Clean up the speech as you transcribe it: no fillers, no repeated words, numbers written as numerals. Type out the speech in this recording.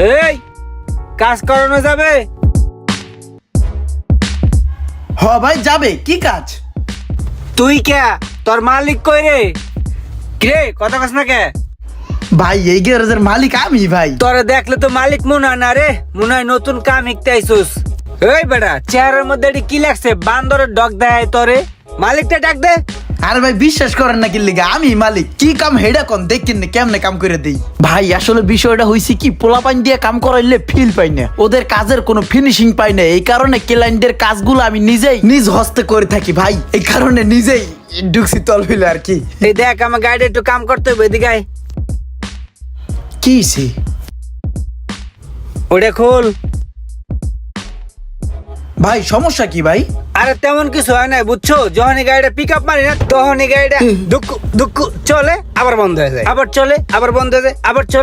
এই কাজ করানো যাবে? হ ভাই যাবে, কি কাজ? তুই কে? তোর মালিক কই রে? কে কথা কস না কে? ভাই এই গ্যারেজের মালিক আমি ভাই। তোরে দেখলে তো মালিক মনে হয় না রে, মনে হয় নতুন কাম শিখতে আইসুস। এই বেটা, চেহারার মধ্যে এটি কি লাগছে? বান্দরের ডগ দেয় তোরে। মালিকটা ডাক দে। আরে ভাই বিশ্বাস করেন না কি লিগা, আমি মালিক। কি কাম হেডা কোন দেখেন না কেমনে কাম করে দেই। ভাই আসলে বিষয়টা হইছে কি, পোলাপান দিয়ে কাম করাইলে ফিল পাই না, ওদের কাজের কোনো ফিনিশিং পাই না। এই কারণে ক্লায়েন্টের কাজগুলো আমি নিজেই নিজ হস্তে করে থাকি ভাই। এই কারণে নিজেই ঢুকছি তল ফিলে আর কি। এই দেখ আমার গাড়ি একটু কাম করতে হবে, এদিকে আয়। কি হইছে? ওটা খোল। ভাই সমস্যা কি ভাই? আরে তেমন কিছু হয় না বুঝছো, যখনই গাড়িটা পিক আপ মারি না তখনই গাড়িটা দুক্কু দুক্কু চলে, আবার বন্ধ হয়ে যায়, আবার চলে, আবার বন্ধ হয়ে যায়, আবার চলে।